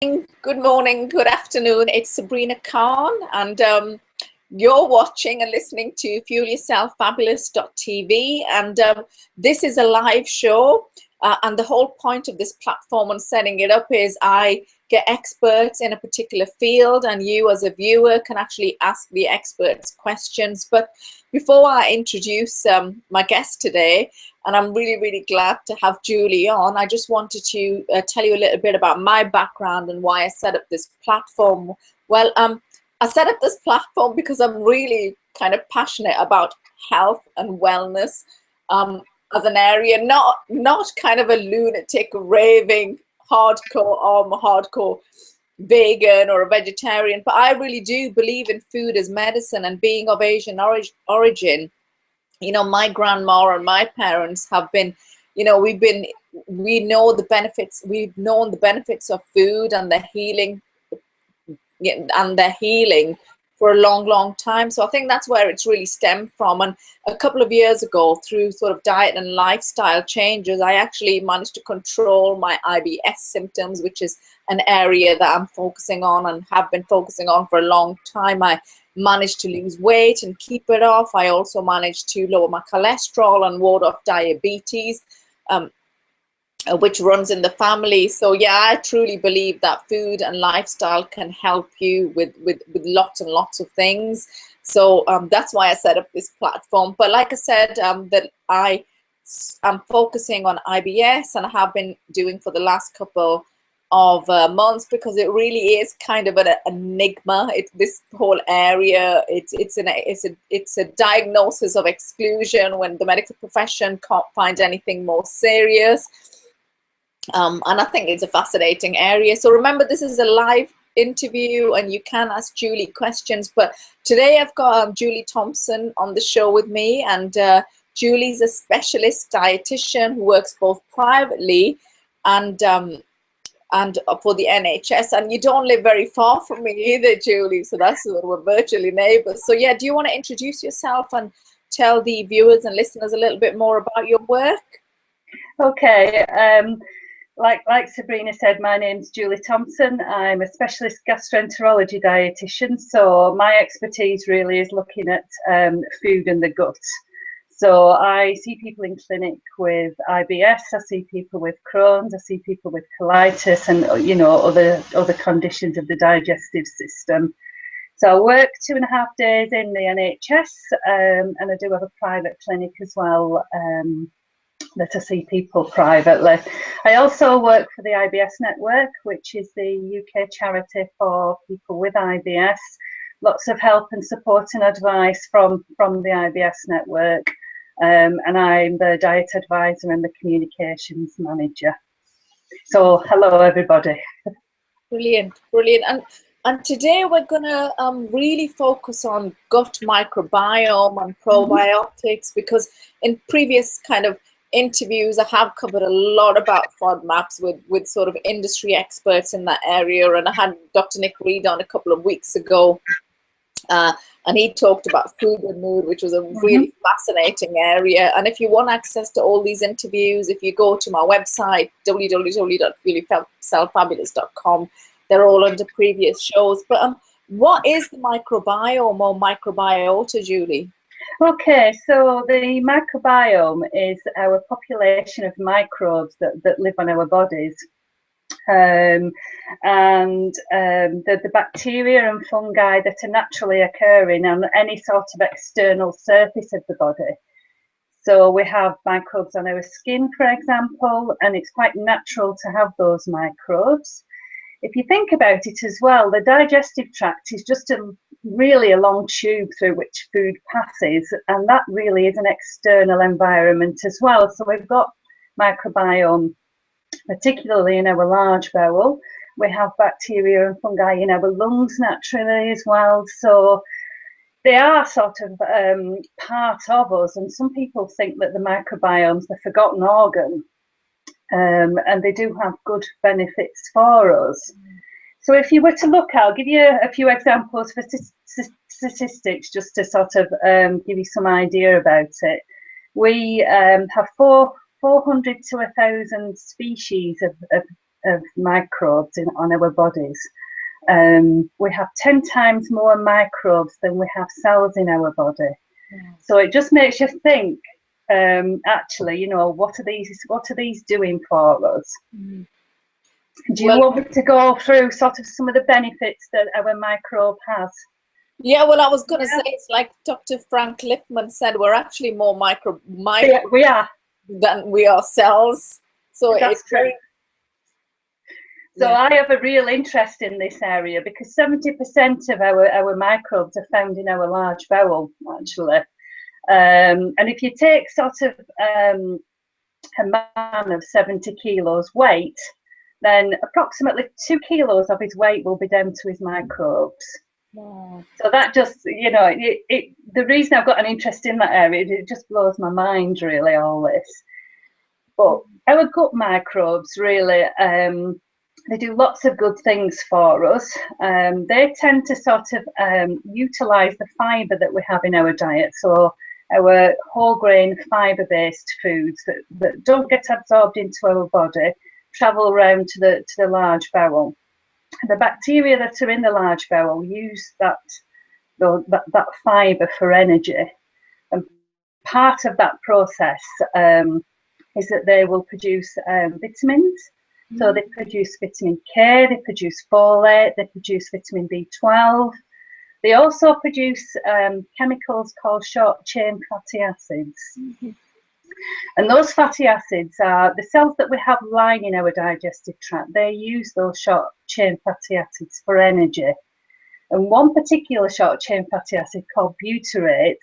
Good morning, good afternoon. It's Sabrina Khan, and you're watching and listening to fuelyourselffabulous.tv. And this is a live show. And the whole point of this platform and setting it up is I get experts in a particular field, and you as a viewer can actually ask the experts questions. But before I introduce my guest today, and I'm really glad to have Julie on, I just wanted to tell you a little bit about my background and why I set up this platform. Well, I set up this platform because I'm really kind of passionate about health and wellness as an area, not kind of a lunatic, raving, hardcore vegan or a vegetarian, but I really do believe in food as medicine. And being of Asian origin, you know, my grandma and my parents have been, you know, we've known the benefits of food and the healing for a long time. So I think that's where it's really stemmed from. And a couple of years ago, through sort of diet and lifestyle changes, I actually managed to control my IBS symptoms, which is an area that I'm focusing on and have been focusing on for a long time. I managed to lose weight and keep it off. I also managed to lower my cholesterol and ward off diabetes, which runs in the family. So yeah, I truly believe that food and lifestyle can help you with lots and lots of things. So that's why I set up this platform. But like I said, that I am focusing on IBS, and I have been doing for the last couple of months, because it really is kind of an enigma. This whole area, it's a diagnosis of exclusion when the medical profession can't find anything more serious. And I think it's a fascinating area. So remember, this is a live interview and you can ask Julie questions. But today I've got Julie Thompson on the show with me, and Julie's a specialist dietitian who works both privately and for the NHS. And you don't live very far from me either, Julie. So we're virtually neighbors. So yeah, do you want to introduce yourself and tell the viewers and listeners a little bit more about your work? Okay. Like Sabrina said, my name's Julie Thompson. I'm a specialist gastroenterology dietitian. So my expertise really is looking at food and the gut. So I see people in clinic with IBS, I see people with Crohn's, I see people with colitis, and you know, other conditions of the digestive system. So I work 2.5 days in the NHS, and I do have a private clinic as well, that I see people privately. I also work for the IBS Network, which is the UK charity for people with IBS. Lots of help and support and advice from the IBS Network. And I'm the diet advisor and the communications manager. So hello everybody. Brilliant. And today we're gonna really focus on gut microbiome and probiotics, because in previous kind of interviews I have covered a lot about FODMAPs with sort of industry experts in that area, and I had Dr. Nick Reed on a couple of weeks ago. And he talked about food and mood, which was a really fascinating area. And if you want access to all these interviews, if you go to my website, www.fuelyourselffabulous.com, they're all under previous shows. But what is the microbiome or microbiota, Julie? Okay, so the microbiome is our population of microbes that live on our bodies. The bacteria and fungi that are naturally occurring on any sort of external surface of the body. So we have microbes on our skin, for example, and it's quite natural to have those microbes. If you think about it as well, the digestive tract is just really a long tube through which food passes, and that really is an external environment as well. So we've got microbiome, particularly in our large bowel. We have bacteria and fungi in our lungs naturally as well. So they are sort of part of us, and some people think that the microbiome's the forgotten organ, and they do have good benefits for us. So if you were to look, I'll give you a few examples for statistics just to sort of give you some idea about it. We have 400 to 1,000 species of of microbes on our bodies. We have 10 times more microbes than we have cells in our body. So it just makes you think, actually, you know, what are these doing for us? Do you want me to go through sort of some of the benefits that our microbe has? Yeah, well, I was going to say, it's like Dr. Frank Lipman said, we're actually more micro we are than we are cells. So that's it's true. very. So I have a real interest in this area because 70% of our microbes are found in our large bowel, actually. And if you take sort of a man of 70 kilos weight, then approximately 2 kilos of his weight will be down to his microbes. Wow. So that just, you know, the reason I've got an interest in that area, it just blows my mind, really, all this. But our gut microbes, really, they do lots of good things for us. They tend to sort of utilise the fibre that we have in our diet. So our whole grain fibre-based foods that don't get absorbed into our body travel around to the large bowel. The bacteria that are in the large bowel use that fibre for energy. And part of that process is that they will produce vitamins. So they produce vitamin K, they produce folate, they produce vitamin B12. They also produce chemicals called short-chain fatty acids. And those fatty acids are the cells that we have lining our digestive tract. They use those short-chain fatty acids for energy. And one particular short-chain fatty acid called butyrate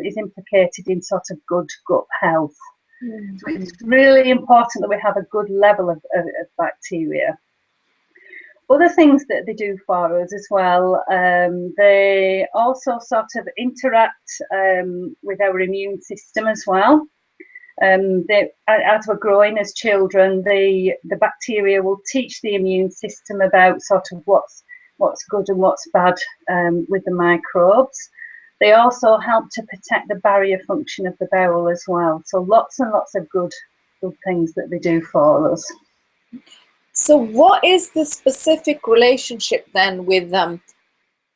is implicated in sort of good gut health. So it's really important that we have a good level of bacteria. Other things that they do for us as well, they also sort of interact with our immune system as well. As we're growing as children, the bacteria will teach the immune system about sort of what's good and what's bad with the microbes. They also help to protect the barrier function of the bowel as well. So lots and lots of good things that they do for us. So what is the specific relationship then with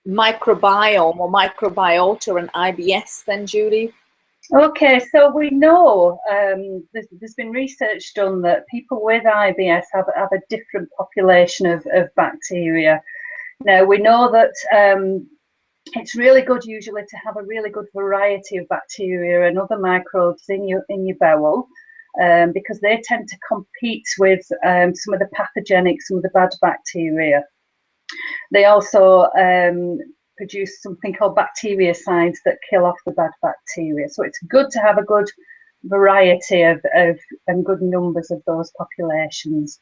microbiome or microbiota and IBS then, Julie? Okay, so we know there's been research done that people with IBS have a different population of bacteria. Now, we know that it's really good usually to have a really good variety of bacteria and other microbes in your bowel because they tend to compete with some of the pathogenic, some of the bad bacteria. They also produce something called bactericides that kill off the bad bacteria. So it's good to have a good variety of and good numbers of those populations.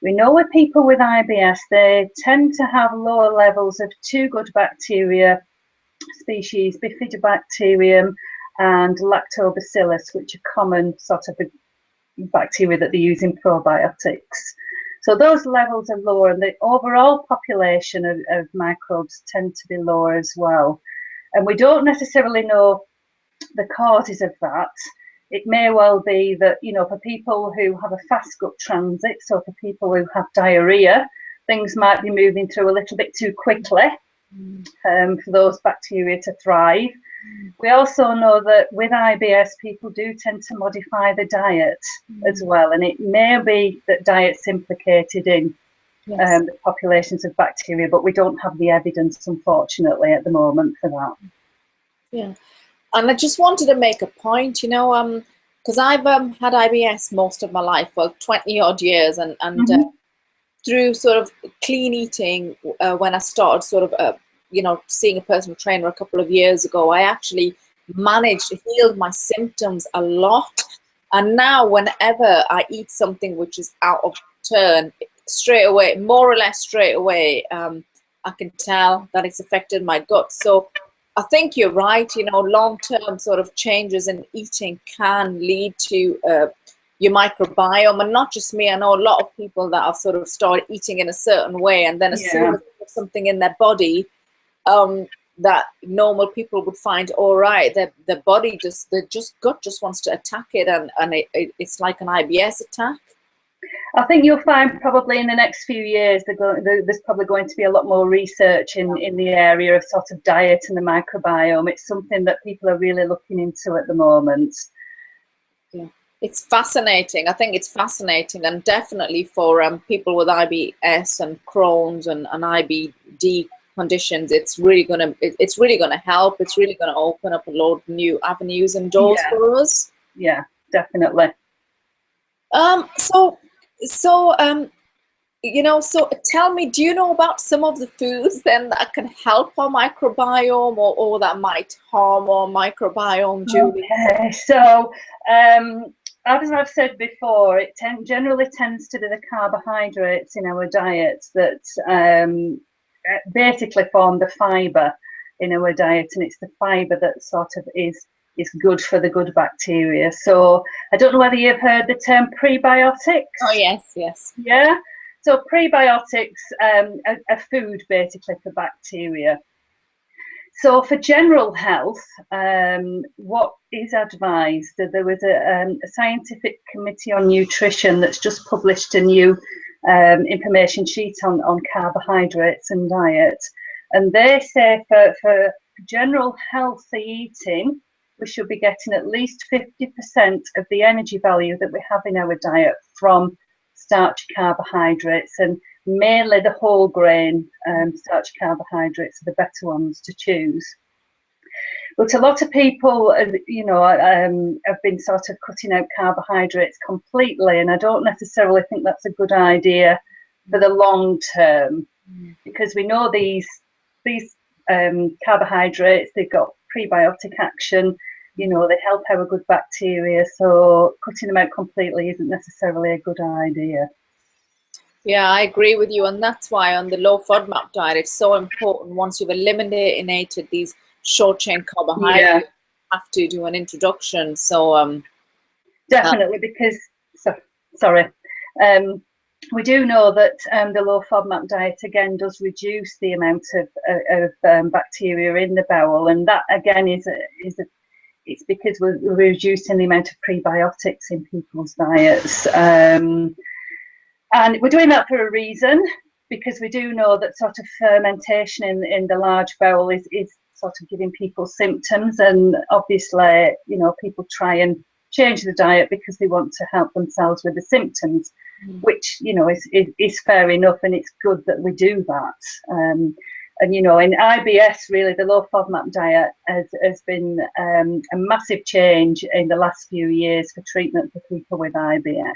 We know with people with IBS, they tend to have lower levels of two good bacteria species, Bifidobacterium and Lactobacillus, which are common sort of bacteria that they use in probiotics. So those levels are lower, and the overall population of microbes tend to be lower as well. And we don't necessarily know the causes of that. It may well be that, you know, for people who have a fast gut transit, so for people who have diarrhea, things might be moving through a little bit too quickly for those bacteria to thrive. We also know that with IBS, people do tend to modify the diet as well, and it may be that diet's implicated in the populations of bacteria, but we don't have the evidence, unfortunately, at the moment for that. Yeah. And I just wanted to make a point, you know, because I've had IBS most of my life, well, 20 odd years, and through sort of clean eating, when I started sort of, you know, seeing a personal trainer a couple of years ago, I actually managed to heal my symptoms a lot. And now whenever I eat something which is out of turn, straight away, more or less straight away, I can tell that it's affected my gut. So I think you're right, you know, long-term sort of changes in eating can lead to your microbiome, and not just me. I know a lot of people that have sort of started eating in a certain way, and then as soon as there's something in their body that normal people would find all right, their body gut just wants to attack it, and it's like an IBS attack. I think you'll find probably in the next few years there's probably going to be a lot more research in the area of sort of diet and the microbiome. It's something that people are really looking into at the moment. Yeah, it's fascinating. I think it's fascinating, and definitely for people with IBS and Crohn's and IBD conditions, it's really gonna help. It's really gonna open up a lot of new avenues and doors for us. Yeah, definitely. So tell me, do you know about some of the foods then that can help our microbiome or that might harm our microbiome, Julie? Okay, so as I've said before, it generally tends to be the carbohydrates in our diets that basically form the fibre in our diet, and it's the fibre that sort of is good for the good bacteria. So I don't know whether you've heard the term prebiotics. Oh yes. Yeah. So prebiotics are food basically for bacteria. So for general health, what is advised? There was a scientific committee on nutrition that's just published a new information sheet on carbohydrates and diet, and they say for general healthy eating, we should be getting at least 50% of the energy value that we have in our diet from starchy carbohydrates, and mainly the whole grain starchy carbohydrates are the better ones to choose. But a lot of people, have been sort of cutting out carbohydrates completely, and I don't necessarily think that's a good idea for the long term, because we know these carbohydrates, they've got prebiotic action. They help our good bacteria, so cutting them out completely isn't necessarily a good idea. Yeah, I agree with you, and that's why on the low FODMAP diet, it's so important. Once you've eliminated these short-chain carbohydrates, you have to do an introduction. So definitely, because we do know that the low FODMAP diet again does reduce the amount of bacteria in the bowel, and that again it's because we're reducing the amount of prebiotics in people's diets. And we're doing that for a reason, because we do know that sort of fermentation in the large bowel is sort of giving people symptoms, and obviously, people try and change the diet because they want to help themselves with the symptoms, which, is fair enough, and it's good that we do that. And, in IBS, really, the low FODMAP diet has been a massive change in the last few years for treatment for people with IBS.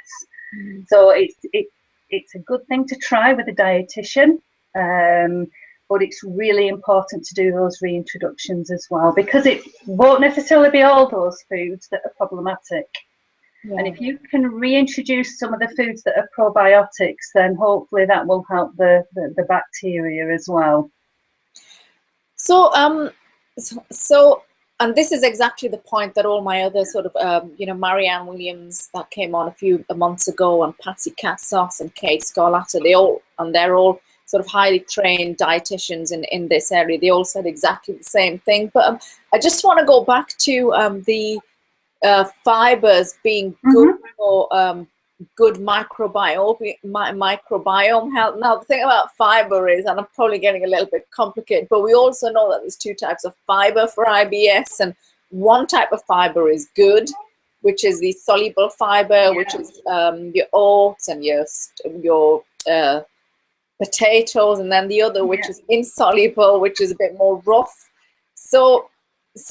So it's a good thing to try with a dietitian, but it's really important to do those reintroductions as well, because it won't necessarily be all those foods that are problematic. Yeah. And if you can reintroduce some of the foods that are probiotics, then hopefully that will help the bacteria as well. So, and this is exactly the point that all my other sort of, Marianne Williams that came on a few months ago, and Patsy Katsos and Kate Scarlatta, they're all sort of highly trained dietitians in this area. They all said exactly the same thing. But I just want to go back to the fibers being good for good microbiome health. Now, the thing about fiber is, and I'm probably getting a little bit complicated, but we also know that there's two types of fiber for IBS, and one type of fiber is good, which is the soluble fiber, which is your oats and your potatoes, and then the other, which is insoluble, which is a bit more rough. So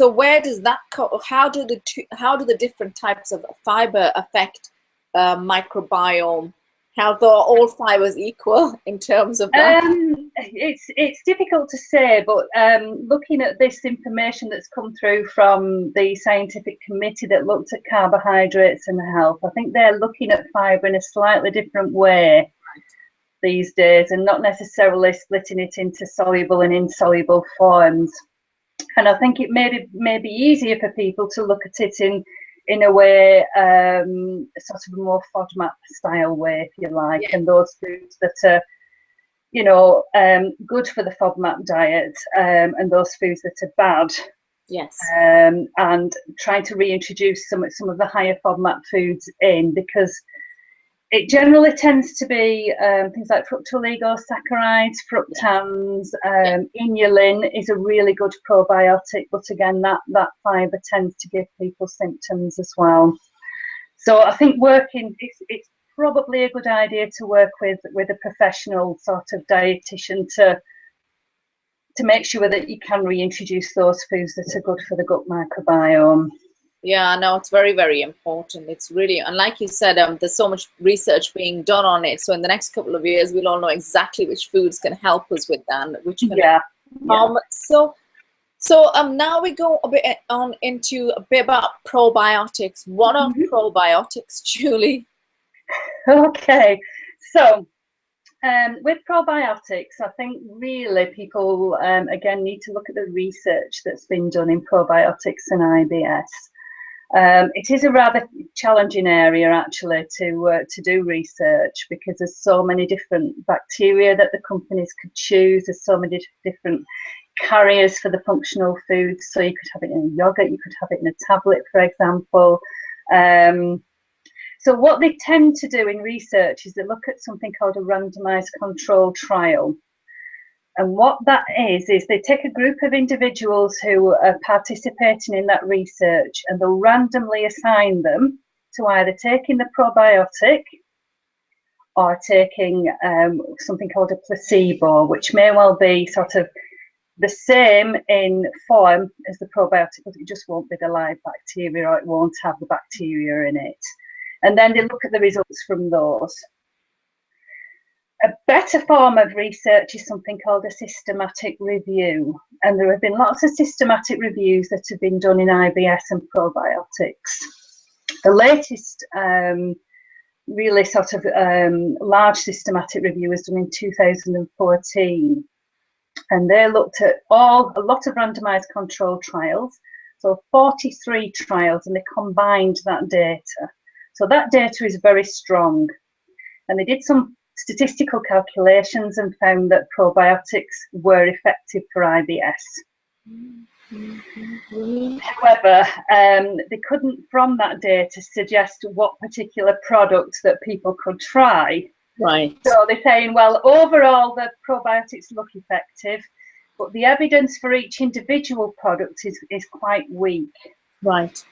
where does that go? How do the different types of fiber affect microbiome health? Are all fibers equal in terms of that? It's difficult to say, but looking at this information that's come through from the scientific committee that looked at carbohydrates and health, I think they're looking at fiber in a slightly different way these days, and not necessarily splitting it into soluble and insoluble forms. And I think it may be easier for people to look at it in a way, sort of a more FODMAP style way, if you like, and those foods that are, good for the FODMAP diet, and those foods that are bad. Yes. And trying to reintroduce some of the higher FODMAP foods in, because it generally tends to be things like fructooligosaccharides, fructans, inulin is a really good probiotic, but again, that fibre tends to give people symptoms as well. So I think it's probably a good idea to work with a professional sort of dietitian to make sure that you can reintroduce those foods that are good for the gut microbiome. Yeah, no, it's very, very important. It's really, and like you said, there's so much research being done on it. So in the next couple of years, we'll all know exactly which foods can help us with that, which can So now we go a bit into a bit about probiotics. What are probiotics, Julie? Okay, so with probiotics, I think really people again need to look at the research that's been done in probiotics and IBS. It is a rather challenging area actually to do research, because there's so many different bacteria that the companies could choose. There's so many different carriers for the functional foods. So you could have it in a yogurt, you could have it in a tablet, for example. So what they tend to do in research is they look at something called a randomized control trial. And what that is they take a group of individuals who are participating in that research, and they'll randomly assign them to either taking the probiotic or taking something called a placebo, which may well be sort of the same in form as the probiotic, but it just won't be the live bacteria, or it won't have the bacteria in it. And then they look at the results from those. A better form of research is something called a systematic review. And there have been lots of systematic reviews that have been done in IBS and probiotics. The latest really sort of large systematic review was done in 2014. And they looked at a lot of randomized controlled trials. So 43 trials, and they combined that data. So that data is very strong. And they did some statistical calculations and found that probiotics were effective for IBS. However, they couldn't, from that data, suggest what particular products that people could try. Right. So they're saying, well, overall, the probiotics look effective, but the evidence for each individual product is quite weak. Right.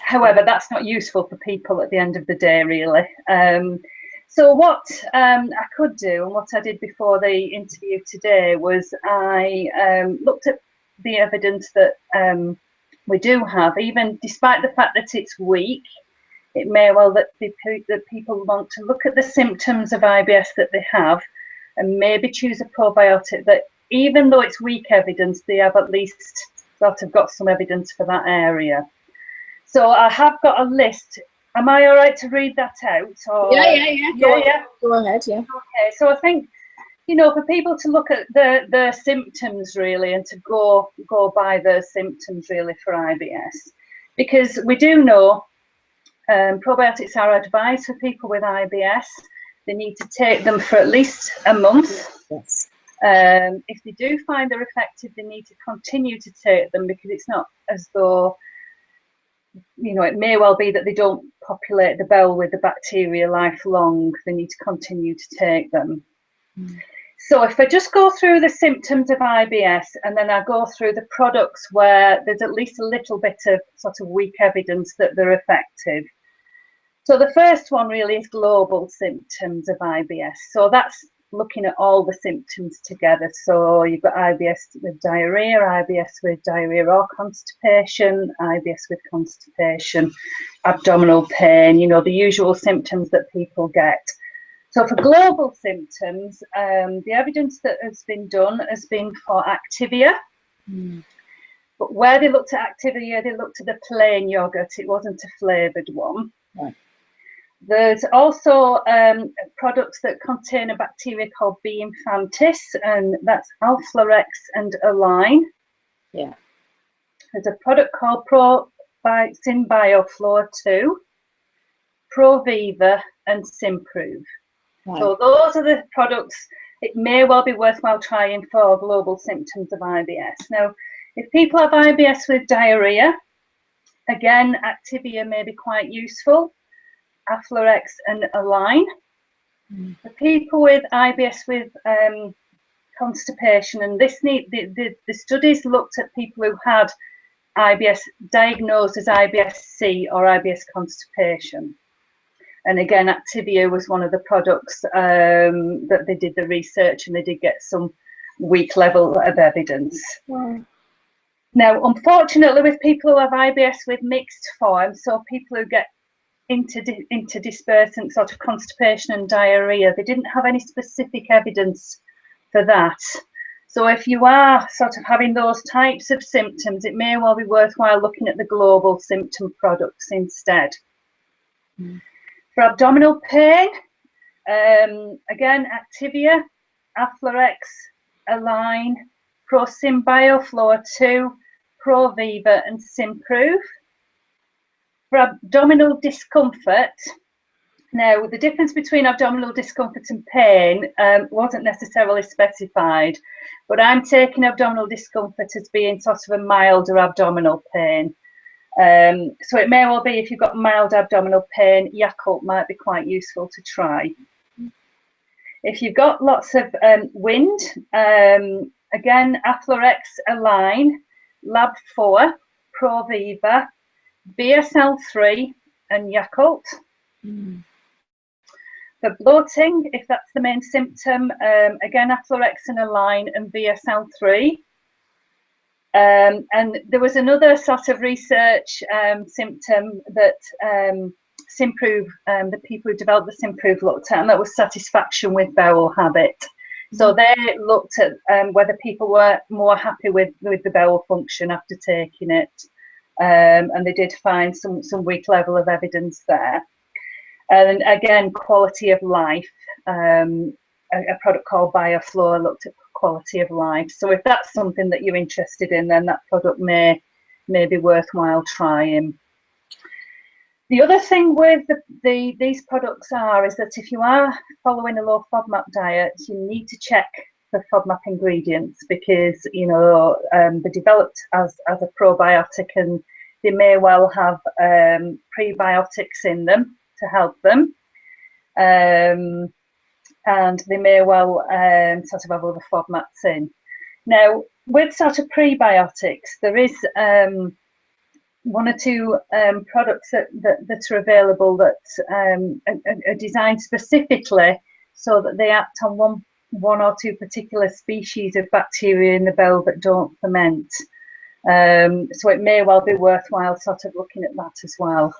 However, that's not useful for people at the end of the day, really. So what I could do, and what I did before the interview today, was I looked at the evidence that we do have, even despite the fact that it's weak. It may well that people want to look at the symptoms of IBS that they have, and maybe choose a probiotic that, even though it's weak evidence, they have at least sort of got some evidence for that area. So I have got a list. Am I all right to read that out? Or? Yeah. Go ahead, yeah. Okay, so I think, for people to look at the symptoms really, and to go by the symptoms really for IBS, because we do know probiotics are advised for people with IBS. They need to take them for at least a month. Yes. If they do find they're effective, they need to continue to take them, because it's not as though, it may well be that they don't populate the bowel with the bacteria lifelong. They need to continue to take them. So if I just go through the symptoms of IBS, and then I go through the products where there's at least a little bit of sort of weak evidence that they're effective. So the first one really is global symptoms of IBS. So that's looking at all the symptoms together. So you've got IBS with diarrhea, IBS with diarrhea or constipation, IBS with constipation, abdominal pain, the usual symptoms that people get. So for global symptoms, the evidence that has been done has been for Activia. But where they looked at Activia, they looked at the plain yogurt. It wasn't a flavoured one. Right. There's also products that contain a bacteria called B. infantis, and that's Alflorex and Align. Yeah. There's a product called SynBioFlow 2, Proviva, and Simprove. Right. So those are the products it may well be worthwhile trying for global symptoms of IBS. Now, if people have IBS with diarrhea, again, Activia may be quite useful. Aflorex and Align. For people with IBS with constipation, and the studies looked at people who had IBS diagnosed as IBS-C or IBS constipation. And again, Activia was one of the products that they did the research, and they did get some weak level of evidence. Wow. Now, unfortunately, with people who have IBS with mixed form, so people who get interdispersant sort of constipation and diarrhea, they didn't have any specific evidence for that. So if you are sort of having those types of symptoms, it may well be worthwhile looking at the global symptom products instead. For abdominal pain, again, Activia, Aflorex, Align, ProSym BioFlow 2, ProViva and Simprove. For abdominal discomfort, now the difference between abdominal discomfort and pain wasn't necessarily specified, but I'm taking abdominal discomfort as being sort of a milder abdominal pain. So it may well be, if you've got mild abdominal pain, Yakult might be quite useful to try. If you've got lots of wind, again, Aflorex, Align, Lab 4, ProViva, BSL-3 and Yakult. For bloating, if that's the main symptom, again, Aflorex and Align and BSL-3. And there was another sort of research symptom that Simprove, the people who developed the Simprove looked at, and that was satisfaction with bowel habit. So they looked at whether people were more happy with the bowel function after taking it. And they did find some weak level of evidence there. And again, quality of life, a product called BioFlow looked at quality of life. So if that's something that you're interested in, then that product may be worthwhile trying. The other thing with these products is that if you are following a low FODMAP diet, you need to check the FODMAP ingredients, because they're developed as a probiotic, and they may well have prebiotics in them to help them, and they may well sort of have other FODMAPs in. Now, with sort of prebiotics, there is one or two products that are available that are designed specifically so that they act on one or two particular species of bacteria in the bowel that don't ferment. So it may well be worthwhile sort of looking at that as well.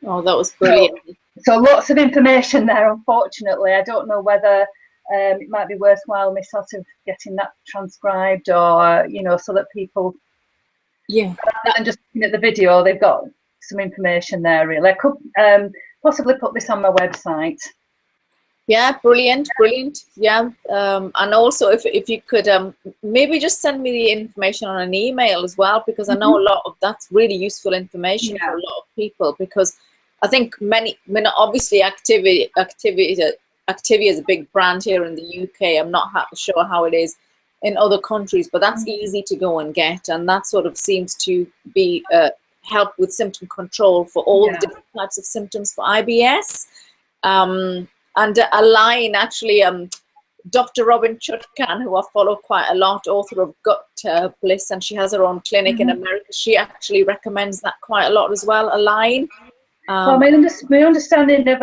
Oh, that was brilliant. So lots of information there, unfortunately. I don't know whether it might be worthwhile me sort of getting that transcribed, or, so that people, rather than just looking at the video, they've got some information there, really. I could possibly put this on my website. Yeah, brilliant. Yeah, and also if you could maybe just send me the information on an email as well, because I know a lot of that's really useful information for a lot of people, because I think obviously Activia is a big brand here in the UK. I'm not sure how it is in other countries, but that's easy to go and get, and that sort of seems to be help with symptom control for all the different types of symptoms for IBS. And Align, actually, Dr. Robin Chutkan, who I follow quite a lot, author of Gut Bliss, and she has her own clinic in America, she actually recommends that quite a lot as well, Align. Well, my understanding of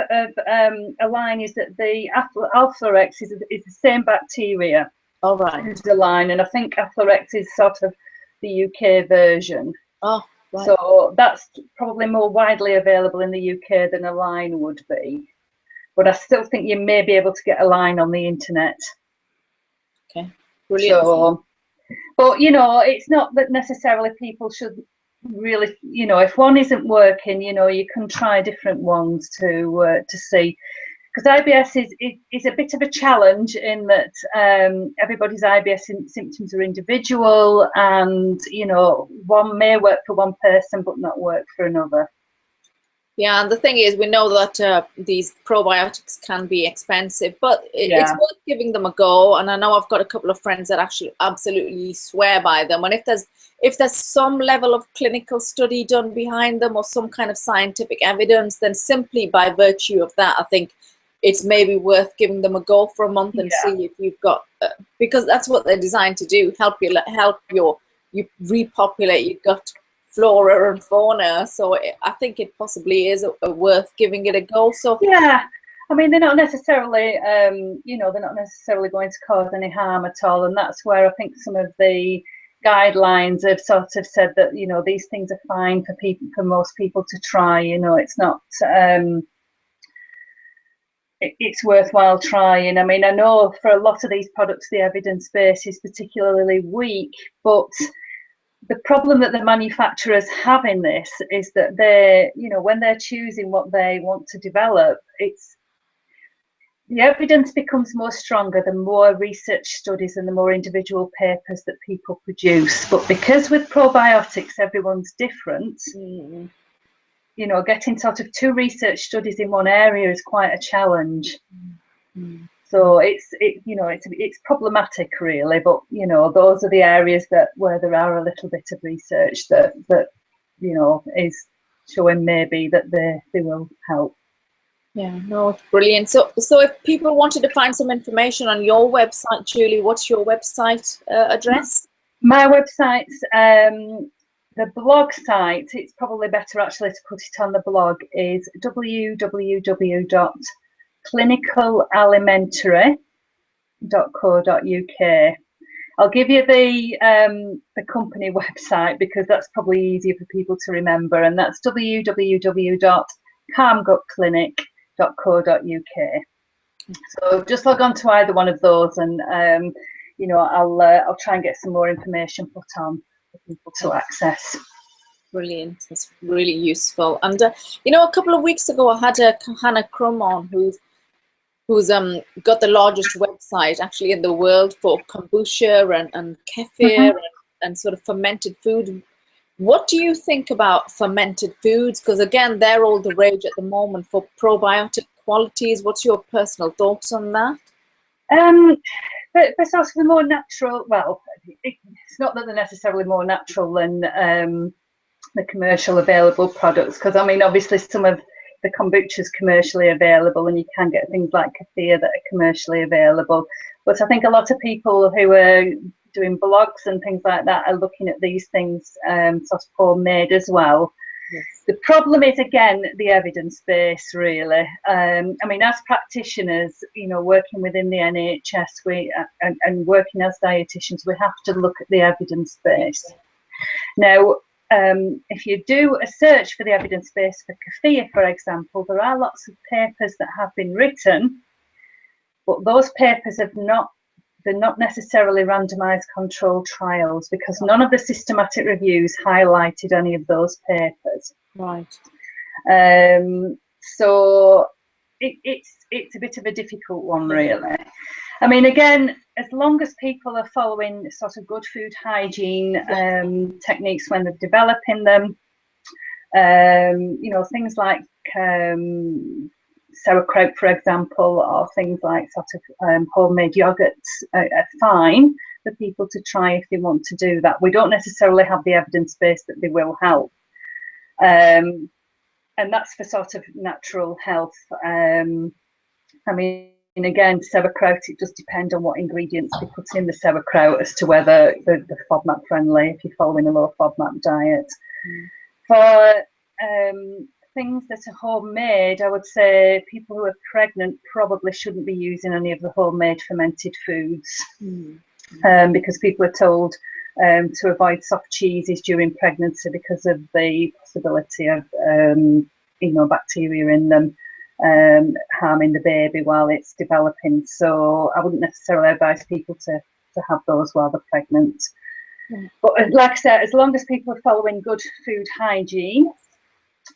Align is that the Aflorex is the same bacteria as Align, and I think Aflorex is sort of the UK version. Oh, right. So that's probably more widely available in the UK than Align would be. But I still think you may be able to get Align on the internet. Okay, brilliant. So, but it's not that necessarily people should really, if one isn't working, you can try different ones to see, because IBS is a bit of a challenge in that everybody's IBS symptoms are individual, and one may work for one person but not work for another. Yeah, and the thing is, we know that these probiotics can be expensive, but it's Yeah, worth giving them a go. And I know I've got a couple of friends that actually absolutely swear by them. And if there's some level of clinical study done behind them or some kind of scientific evidence, then simply by virtue of that, I think it's maybe worth giving them a go for a month and yeah, see if you've got, because that's what they're designed to do, you repopulate your gut flora and fauna. So I think it possibly is worth giving it a go. So yeah. I mean, they're not necessarily, they're not necessarily going to cause any harm at all, and that's where I think some of the guidelines have sort of said that, you know, these things are fine for people, for most people to try. You know, it's not. It's worthwhile trying. I mean, I know for a lot of these products, the evidence base is particularly weak, but the problem that the manufacturers have in this is that they're, you know, when they're choosing what they want to develop, it's the evidence becomes more stronger the more research studies and the more individual papers that people produce. But because with probiotics, everyone's different, you know, getting sort of 2 research studies in one area is quite a challenge. So it's problematic really, but you know, those are the areas that where there are a little bit of research that you know is showing maybe that they will help. yeah, no, it's brilliant. So if people wanted to find some information on your website, Julie, what's your website address? My website's the blog site. It's probably better actually to put it on the blog. Is www.clinicalalimentary.co.uk. I'll give you the company website because that's probably easier for people to remember, and that's www.calmgutclinic.co.uk. So just log on to either one of those, and you know, I'll try and get some more information put on for people to access. Brilliant. That's really useful. And you know, a couple of weeks ago, I had Hannah Crum on, who's got the largest website actually in the world for kombucha and kefir and sort of fermented food. What do you think about fermented foods? Because again, they're all the rage at the moment for probiotic qualities. What's your personal thoughts on that? But sort of the more natural, well, it's not that they're necessarily more natural than the commercial available products, because I mean, obviously some of the kombucha is commercially available, and you can get things like kefir that are commercially available. But I think a lot of people who are doing blogs and things like that are looking at these things sort of homemade as well. Yes. The problem is, again, the evidence base, really. I mean, as practitioners, you know, working within the NHS and working as dietitians, we have to look at the evidence base. Now, if you do a search for the evidence base for kefir, for example, there are lots of papers that have been written, but those papers they're not necessarily randomized controlled trials, because none of the systematic reviews highlighted any of those papers. Right. So it's a bit of a difficult one, really. I mean, again, as long as people are following sort of good food hygiene techniques when they're developing them, you know, things like sauerkraut, for example, or things like sort of homemade yogurts are fine for people to try if they want to do that. We don't necessarily have the evidence base that they will help. And that's for sort of natural health. I mean, again, sauerkraut, it does depend on what ingredients they put in the sauerkraut as to whether they're FODMAP friendly if you're following a low FODMAP diet. For things that are homemade, I would say people who are pregnant probably shouldn't be using any of the homemade fermented foods, because people are told to avoid soft cheeses during pregnancy because of the possibility of you know, bacteria in them harming the baby while it's developing. So I wouldn't necessarily advise people to have those while they're pregnant. But like I said, as long as people are following good food hygiene,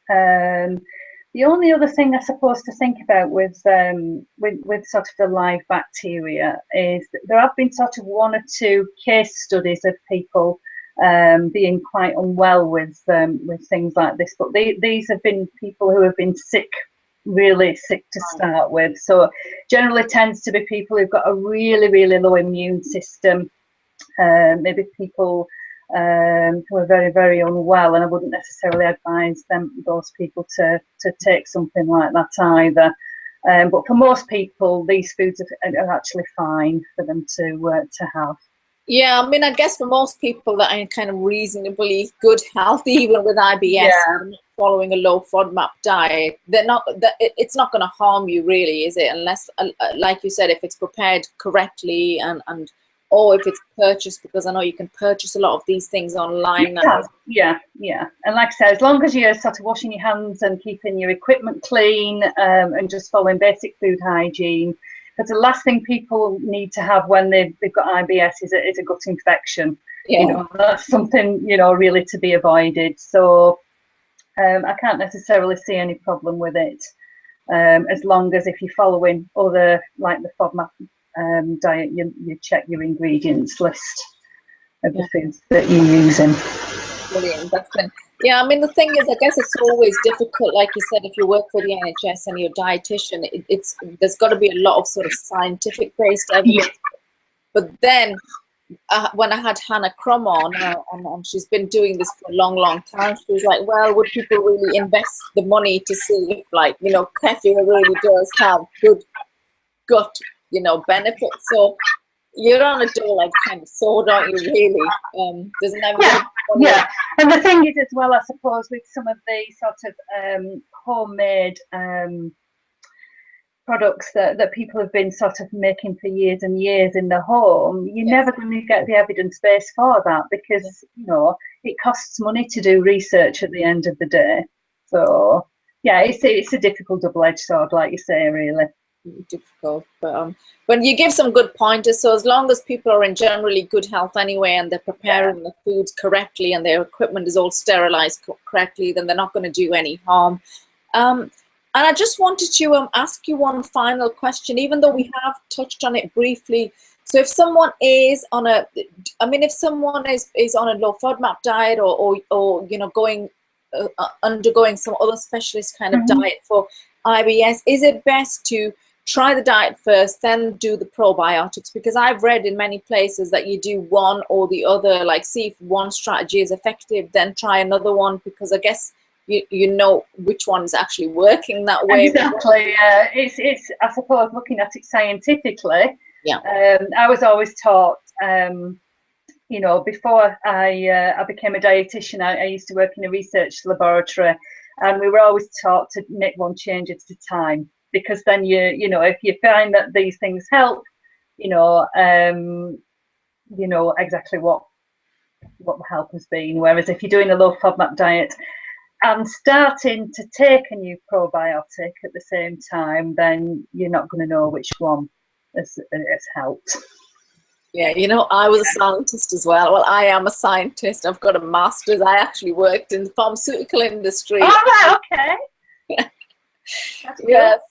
the only other thing I suppose to think about with sort of the live bacteria is that there have been sort of 1 or 2 case studies of people being quite unwell with things like this. But these have been people who have been sick, really sick to start with. So generally tends to be people who've got a really, really low immune system, maybe people who are very, very unwell, and I wouldn't necessarily advise those people to take something like that either. But for most people, these foods are actually fine for them to have. Yeah, I mean, I guess for most people that are kind of reasonably good health, even with IBS, following a low FODMAP diet, it's not going to harm you really, is it? Unless, like you said, if it's prepared correctly or if it's purchased, because I know you can purchase a lot of these things online now. Yeah. And like I said, as long as you're sort of washing your hands and keeping your equipment clean, and just following basic food hygiene. Because the last thing people need to have when they've got IBS is a gut infection. Yeah. You know, that's something, you know, really to be avoided. So I can't necessarily see any problem with it, as long as if you're following other, like the FODMAP diet, you check your ingredients list of the foods that you're using. Brilliant. That's been, yeah, I mean, the thing is, I guess it's always difficult, like you said, if you work for the NHS and you're a dietitian, there's got to be a lot of sort of scientific based evidence. But then when I had Hannah Crum on, and she's been doing this for a long, long time, she was like, well, would people really invest the money to see if, like, you know, kefir really does have good gut, you know, benefits? So you're on a double-edged kind of sword, aren't you, really? There's never yeah. And the thing is as well, I suppose, with some of the sort of homemade products that people have been sort of making for years and years in the home, you're never going to get the evidence base for that, because, you know, it costs money to do research at the end of the day. So, yeah, it's a difficult double-edged sword, like you say, really. Difficult, but you give some good pointers. So as long as people are in generally good health anyway, and they're preparing the foods correctly, and their equipment is all sterilized correctly, then they're not going to do any harm. And I just wanted to ask you one final question, even though we have touched on it briefly. So if someone is on if someone is on a low FODMAP diet, or you know, undergoing some other specialist kind of diet for IBS, is it best to try the diet first, then do the probiotics? Because I've read in many places that you do one or the other, like see if one strategy is effective, then try another one, because I guess you know which one is actually working that way. Exactly. It's I suppose, looking at it scientifically. Yeah. I was always taught, you know, before I became a dietitian, I used to work in a research laboratory, and we were always taught to make one change at a time, because then you know, if you find that these things help, you know exactly what the help has been. Whereas if you're doing a low FODMAP diet and starting to take a new probiotic at the same time, then you're not going to know which one has helped. Yeah, you know, I was a scientist as well. Well, I am a scientist. I've got a master's. I actually worked in the pharmaceutical industry. Oh, right, okay. Yes.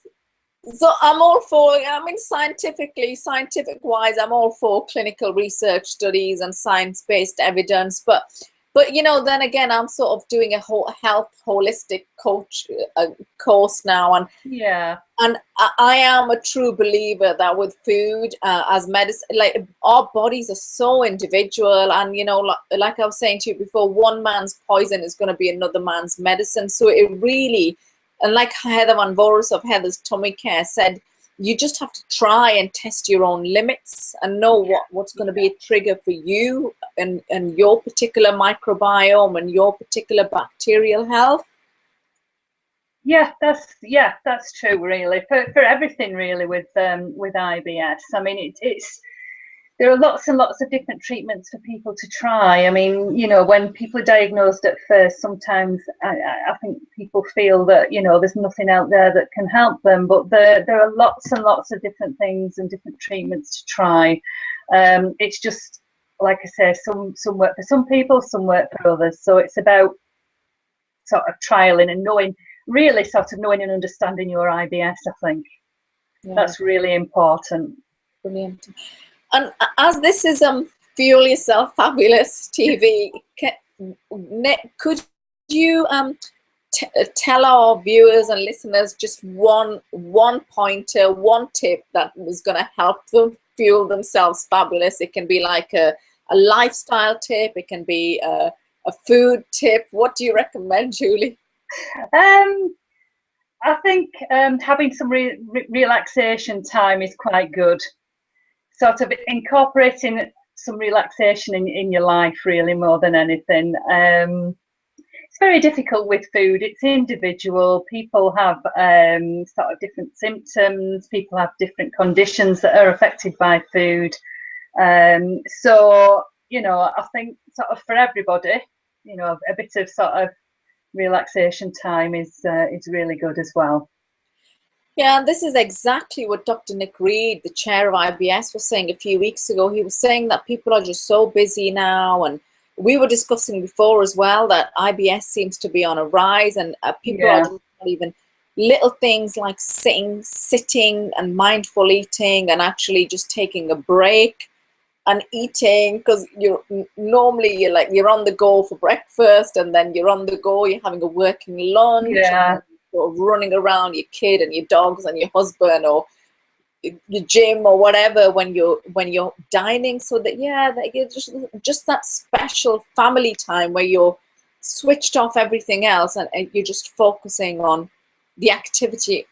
So I'm all for, I mean, scientific-wise, I'm all for clinical research studies and science-based evidence. But you know, then again, I'm sort of doing a whole health holistic course now, and I am a true believer that with food as medicine, like, our bodies are so individual, and you know, like I was saying to you before, one man's poison is going to be another man's medicine. So it really, and like Heather Van Voorhis of Heather's Tummy Care said, you just have to try and test your own limits and know what's going to be a trigger for you and your particular microbiome and your particular bacterial health. Yeah, that's true, really, for everything, really, with IBS. I mean, there are lots and lots of different treatments for people to try. I mean, you know, when people are diagnosed at first, sometimes I think people feel that, you know, there's nothing out there that can help them, but there are lots and lots of different things and different treatments to try. It's just, like I say, some work for some people, some work for others. So it's about sort of trialing and knowing and understanding your IBS, I think. That's really important. Brilliant. And as this is Fuel Yourself Fabulous TV. Could you tell our viewers and listeners just one pointer, one tip that was going to help them fuel themselves fabulous? It can be like a lifestyle tip. It can be a food tip. What do you recommend, Julie? I think having some relaxation time is quite good. Sort of incorporating some relaxation in your life, really, more than anything. It's very difficult with food. It's individual. People have sort of different symptoms. People have different conditions that are affected by food. So, you know, I think sort of for everybody, you know, a bit of sort of relaxation time is really good as well. Yeah, and this is exactly what Dr. Nick Reed, the chair of IBS, was saying a few weeks ago. He was saying that people are just so busy now, and we were discussing before as well that IBS seems to be on a rise, and people are doing even little things like sitting and mindful eating, and actually just taking a break and eating, because you're on the go for breakfast, and then you're on the go, you're having a working lunch, and sort of running around your kid and your dogs and your husband or your gym or whatever when you're dining. So that that you're just that special family time where you're switched off everything else and you're just focusing on the activity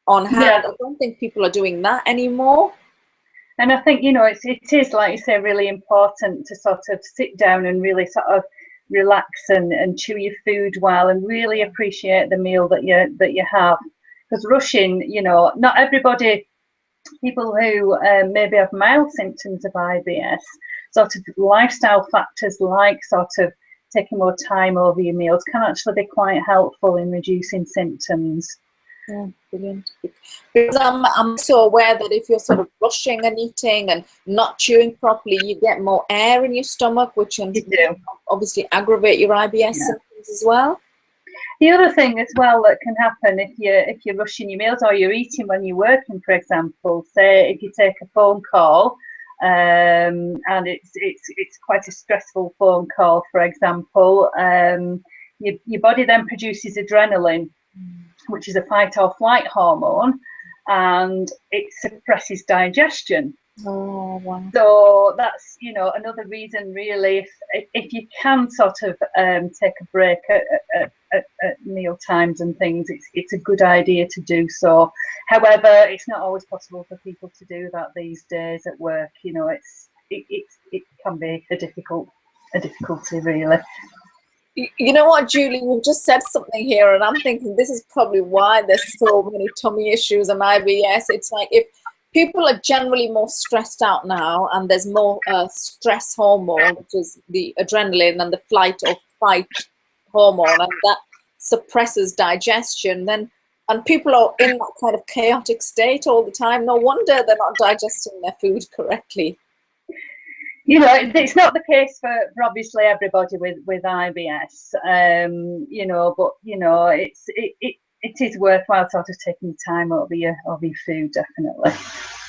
on hand. I don't think people are doing that anymore. And I think, you know, it is, like you say, really important to sort of sit down and really sort of relax and chew your food well and really appreciate the meal that you have. Because rushing, you know, not everybody, people who maybe have mild symptoms of IBS, sort of lifestyle factors like sort of taking more time over your meals can actually be quite helpful in reducing symptoms. Yeah, brilliant. Because I'm so aware that if you're sort of rushing and eating and not chewing properly, you get more air in your stomach, which can obviously aggravate your IBS symptoms as well. The other thing as well that can happen if you're rushing your meals or you're eating when you're working, for example, say if you take a phone call and it's quite a stressful phone call, for example, your body then produces adrenaline, which is a fight or flight hormone, and it suppresses digestion. Oh, wow. So that's, you know, another reason really, if you can sort of take a break at meal times and things, it's a good idea to do so. However, it's not always possible for people to do that these days at work. You know, it can be a difficulty really. You know what, Julie, you've just said something here, and I'm thinking this is probably why there's so many tummy issues and IBS. It's like if people are generally more stressed out now, and there's more stress hormone, which is the adrenaline and the flight or fight hormone, and that suppresses digestion, and people are in that kind of chaotic state all the time. No wonder they're not digesting their food correctly. You know, it's not the case for obviously everybody with IBS, you know, but you know, it is worthwhile sort of taking time over your food, definitely.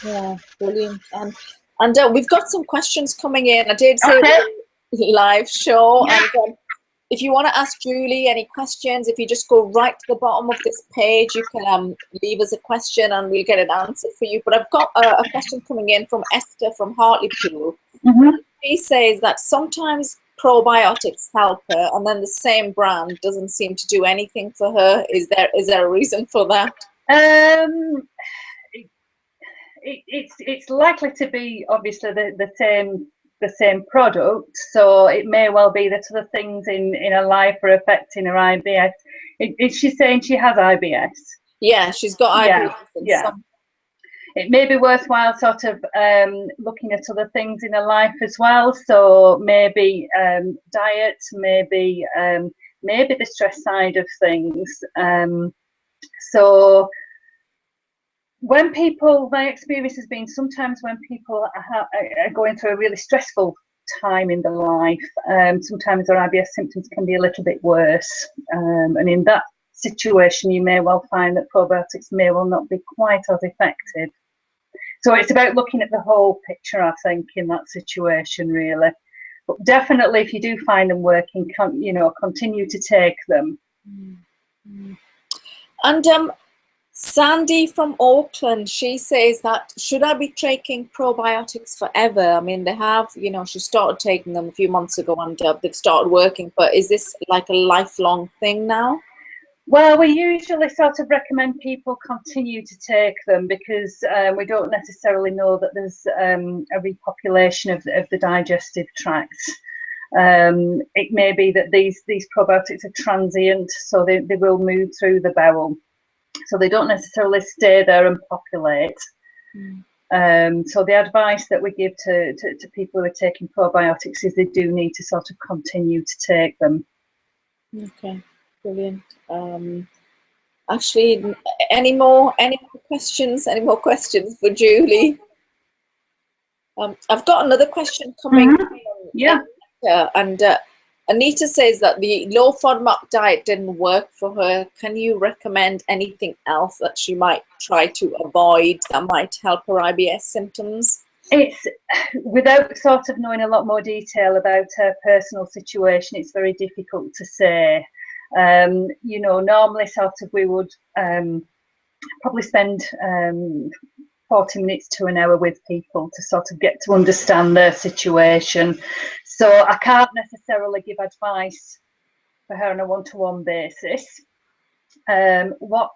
Yeah, brilliant. And we've got some questions coming in. I did say live show, and if you want to ask Julie any questions, if you just go right to the bottom of this page, you can leave us a question and we'll get it answered for you. But I've got a question coming in from Esther from Hartlepool. She says that sometimes probiotics help her, and then the same brand doesn't seem to do anything for her. Is there a reason for that? It's likely to be obviously the same product, so it may well be that other things in her life are affecting her IBS. Is she saying she has IBS? Yeah, she's got IBS. Yeah. It may be worthwhile sort of looking at other things in her life as well. So maybe diet, maybe the stress side of things. So when my experience has been sometimes when people are going through a really stressful time in their life, sometimes their IBS symptoms can be a little bit worse. And in that situation, you may well find that probiotics may well not be quite as effective. So it's about looking at the whole picture, I think, in that situation, really. But definitely, if you do find them working, continue to take them. And Sandy from Auckland, she says that, should I be taking probiotics forever? I mean, they have, she started taking them a few months ago and they've started working, but is this like a lifelong thing now? Well, we usually sort of recommend people continue to take them because we don't necessarily know that there's a repopulation of the digestive tract. It may be that these probiotics are transient, so they will move through the bowel. So they don't necessarily stay there and populate. So the advice that we give to people who are taking probiotics is they do need to sort of continue to take them. Okay, brilliant. Actually, any more questions? Any more questions for Julie? I've got another question coming. Yeah. And Anita says that the low FODMAP diet didn't work for her. Can you recommend anything else that she might try to avoid that might help her IBS symptoms? It's, without sort of knowing a lot more detail about her personal situation, it's very difficult to say. Normally sort of we would probably spend 40 minutes to an hour with people to sort of get to understand their situation. So I can't necessarily give advice for her on a one-to-one basis. What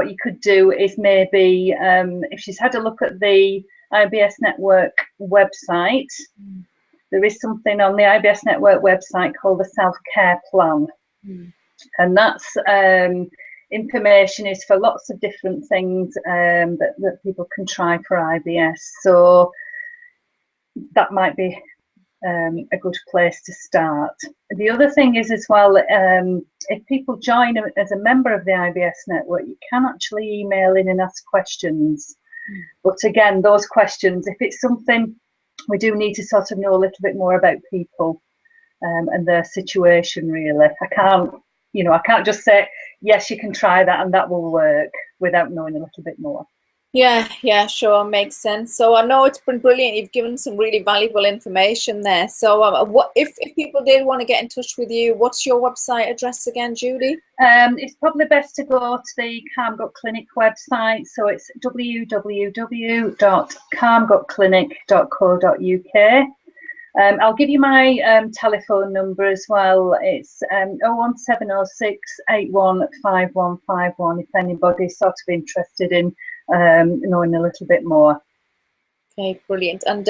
you could do is maybe if she's had a look at the IBS Network website, there is something on the IBS Network website called the Self-Care Plan. And that's information is for lots of different things that people can try for IBS. So that might be a good place to start. The other thing is as well, if people join as a member of the IBS Network, you can actually email in and ask questions. But again, those questions, if it's something we do need to sort of know a little bit more about people and their situation, really. I can't just say, yes, you can try that and that will work without knowing a little bit more. Yeah, sure, makes sense. So I know it's been brilliant. You've given some really valuable information there. So what if people did want to get in touch with you, what's your website address again, Judy? It's probably best to go to the Calm Gut Clinic website. So it's www.calmgutclinic.co.uk. I'll give you my telephone number as well. It's 01706 815151 if anybody's sort of interested in knowing a little bit more. Okay, brilliant. And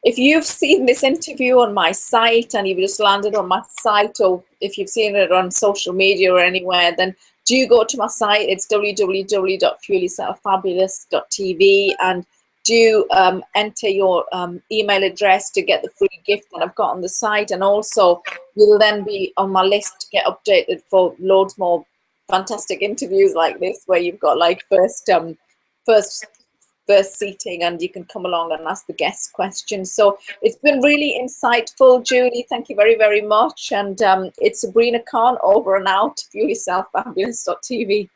if you've seen this interview on my site and you've just landed on my site, or if you've seen it on social media or anywhere, then do go to my site. It's www.fuelyourselffabulous.tv, and do enter your email address to get the free gift that I've got on the site. And also you'll then be on my list to get updated for loads more fantastic interviews like this, where you've got like first seating and you can come along and ask the guest questions. So it's been really insightful, Julie. Thank you very, very much. And it's Sabrina Khan, over and out. FuelYourselfFabulous.tv.